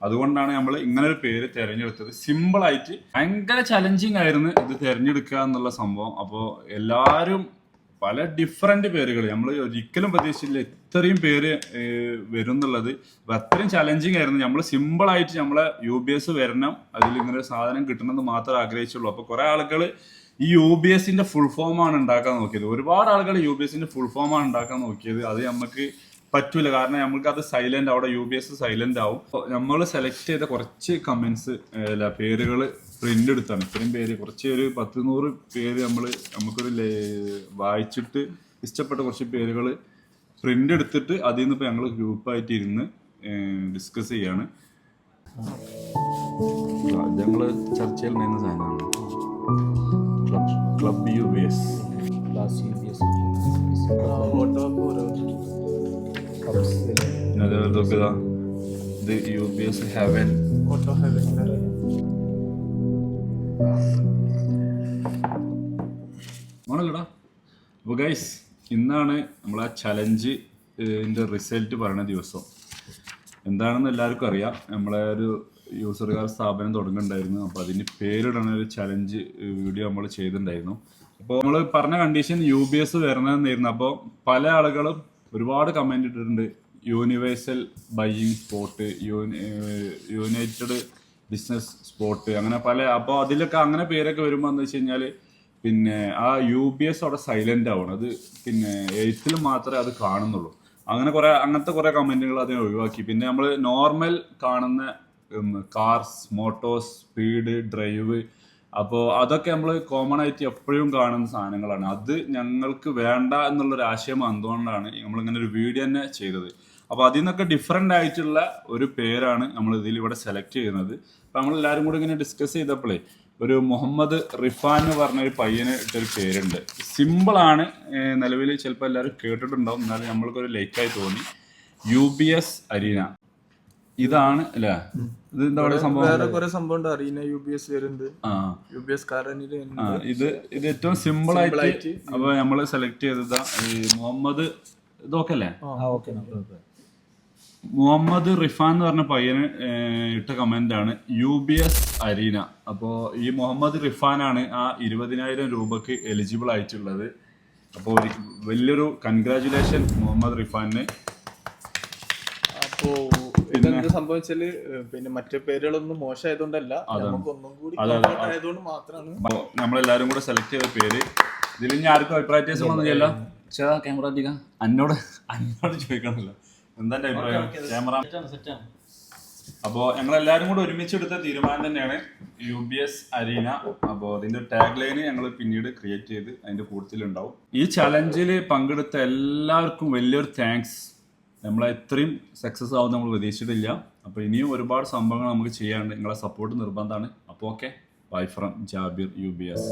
അതുകൊണ്ടാണ് നമ്മൾ ഇങ്ങനെ ഒരു പേര് തിരഞ്ഞെടുത്തത്. സിമ്പിളായിട്ട് ഭയങ്കര ചലഞ്ചിങ് ആയിരുന്നു ഇത് തിരഞ്ഞെടുക്കുക എന്നുള്ള സംഭവം. അപ്പോൾ എല്ലാവരും പല ഡിഫറെന്റ് പേരുകൾ നമ്മൾ ഒരിക്കലും പ്രതീക്ഷിച്ചില്ല ഇത്രയും പേര് വരും എന്നുള്ളത്. അത്രയും ചലഞ്ചിങ് ആയിരുന്നു. നമ്മൾ സിമ്പിളായിട്ട് നമ്മളെ UBS വരണം, അതിൽ ഇങ്ങനെ ഒരു സാധനം കിട്ടണമെന്ന് മാത്രമേ ആഗ്രഹിച്ചുള്ളൂ. അപ്പോൾ കുറെ ആളുകൾ ഈ UBSന്റെ ഫുൾ ഫോമാണ് ഉണ്ടാക്കാൻ നോക്കിയത്. ഒരുപാട് ആളുകൾ UBSന്റെ ഫുൾ ഫോമാണ് ഉണ്ടാക്കാൻ നോക്കിയത്. അത് നമുക്ക് പറ്റൂല, കാരണം നമുക്ക് അത് സൈലന്റ്, അവിടെ UBS സൈലന്റ് ആവും. നമ്മൾ സെലക്ട് ചെയ്ത കുറച്ച് കമന്റ്സ് പേരുകൾ പ്രിന്റ് എടുത്താണ്. ഇത്രയും പേര്, കുറച്ച് ഒരു 100 പേര് നമുക്കൊരു വായിച്ചിട്ട് ഇഷ്ടപ്പെട്ട കുറച്ച് പേരുകൾ പ്രിന്റ് എടുത്തിട്ട് അതിൽ നിന്ന് ഇപ്പൊ ഞങ്ങൾ ഗ്രൂപ്പായിട്ട് ഇരുന്ന് ഡിസ്കസ് ചെയ്യാണ്. ഞങ്ങള് ചർച്ചയിൽ നിന്ന സാധനമാണ് ക്ലബ് UBS. ഇത് UBS ഹെവൻ. ആണല്ലോടാ. അപ്പോൾ ഗൈസ്, ഇന്നാണ് നമ്മളാ ചലഞ്ചിന്റെ റിസൾട്ട് പറയുന്ന ദിവസം. എന്താണെന്ന് എല്ലാവർക്കും അറിയാം. നമ്മളെ ഒരു യൂസർകാർ സ്ഥാപനം തുടങ്ങുന്നുണ്ടായിരുന്നു. അപ്പോൾ അതിന് പേരിടണ ഒരു ചലഞ്ച് വീഡിയോ നമ്മൾ ചെയ്തിട്ടുണ്ടായിരുന്നു. അപ്പോൾ നമ്മൾ പറഞ്ഞ കണ്ടീഷൻ UBS വരണമെന്നായിരുന്നു. അപ്പോൾ പല ആളുകളും ഒരുപാട് കമന്റ് ഇട്ടിട്ടുണ്ട്. Universal buying spot, United business spot, അങ്ങനെ പല. അപ്പോൾ അതിലൊക്കെ അങ്ങനെ പേരൊക്കെ വരുമ്പോൾ എന്ന് വെച്ച് കഴിഞ്ഞാൽ പിന്നെ ആ UBS അവിടെ സൈലന്റ് ആവണം. അത് പിന്നെ എഴുത്തിൽ മാത്രമേ അത് കാണുന്നുള്ളൂ. അങ്ങനത്തെ കുറെ കമന്റുകൾ അതിനെ ഒഴിവാക്കി. പിന്നെ നമ്മൾ നോർമൽ കാണുന്ന കാർസ്, മോട്ടോഴ്സ്, സ്പീഡ്, ഡ്രൈവ്, അപ്പോൾ അതൊക്കെ നമ്മൾ കോമൺ ആയിട്ട് എപ്പോഴും കാണുന്ന സാധനങ്ങളാണ്. അത് ഞങ്ങൾക്ക് വേണ്ട എന്നുള്ളൊരു ആശയം വന്നുകൊണ്ടാണ് നമ്മളിങ്ങനെ ഒരു വീഡിയോ തന്നെ ചെയ്തത്. അപ്പോൾ അതിൽ നിന്നൊക്കെ ഡിഫറെൻ്റ് ആയിട്ടുള്ള ഒരു പേരാണ് നമ്മൾ ഇതിൽ ഇവിടെ സെലക്ട് ചെയ്യുന്നത്. അപ്പോൾ നമ്മളെല്ലാവരും കൂടി ഇങ്ങനെ ഡിസ്കസ് ചെയ്തപ്പോഴേ ഒരു മുഹമ്മദ് റിഫാൻ എന്ന് പറഞ്ഞൊരു പയ്യന് ഇട്ടൊരു പേരുണ്ട്. സിമ്പിളാണ്, നിലവിൽ ചിലപ്പോൾ എല്ലാവരും കേട്ടിട്ടുണ്ടാവും, എന്നാലും നമ്മൾക്കൊരു ലൈക്കായി തോന്നി. UBS arena. ഇതാണ് അല്ലേ? ഇത് എന്താ പറയുക സംഭവം? വേറെ കുറെ സംഭവം ഉണ്ട്. അരീന UBS വരുന്നുണ്ട്. UBS കാരനില് ഇത് ഏറ്റവും സിമ്പിൾ ആയിട്ട്. അപ്പൊ നമ്മള് സെലക്ട് ചെയ്തതാ മുഹമ്മദ്. ഇതൊക്കെ അല്ലേ? മുഹമ്മദ് റിഫാൻ എന്ന് പറഞ്ഞ പയ്യന് ഇട്ട കമന്റ് ആണ് UBS അരീന. അപ്പോ ഈ മുഹമ്മദ് റിഫാനാണ് ആ 20,000 രൂപക്ക് എലിജിബിൾ ആയിട്ടുള്ളത്. അപ്പോൾ വലിയൊരു കൺഗ്രാജുലേഷൻ മുഹമ്മദ് റിഫാന്. അപ്പോ ഇതെന്ത് സംഭവിച്ചാല് പിന്നെ മറ്റു പേരുകളൊന്നും മോശമായതുകൊണ്ടല്ല, നമുക്ക് ഒന്നും കൂടി ആയതുകൊണ്ട് മാത്രമാണ് നമ്മളെല്ലാരും കൂടെ സെലക്ട് ചെയ്ത പേര്. ഇതിൽ ഇനി ആർക്കും അഭിപ്രായ വ്യത്യാസങ്ങളൊന്നും ചെയ്യല്ല. ക്യാമറ അധികം എന്നോട് ചോദിക്കണല്ലോ എന്താ അഭിപ്രായം? ക്യാമറ അപ്പോൾ ഞങ്ങളെല്ലാരും കൂടെ ഒരുമിച്ചെടുത്ത തീരുമാനം തന്നെയാണ് UBS അരീന. അപ്പോൾ അതിന്റെ ടാഗ് ലൈന് ഞങ്ങൾ പിന്നീട് ക്രിയേറ്റ് ചെയ്ത് അതിന്റെ കൂട്ടത്തിലുണ്ടാവും. ഈ ചലഞ്ചിൽ പങ്കെടുത്ത എല്ലാവർക്കും വലിയൊരു താങ്ക്സ്. നമ്മളെ ഇത്രയും സക്സസ് ആവും നമ്മൾ പ്രതീക്ഷിച്ചിട്ടില്ല. അപ്പോൾ ഇനിയും ഒരുപാട് സംഭവങ്ങൾ നമുക്ക് ചെയ്യാനുണ്ട്. നിങ്ങളെ സപ്പോർട്ട് നിർബന്ധമാണ്. അപ്പോൾ okay, bye from Jabir UBS.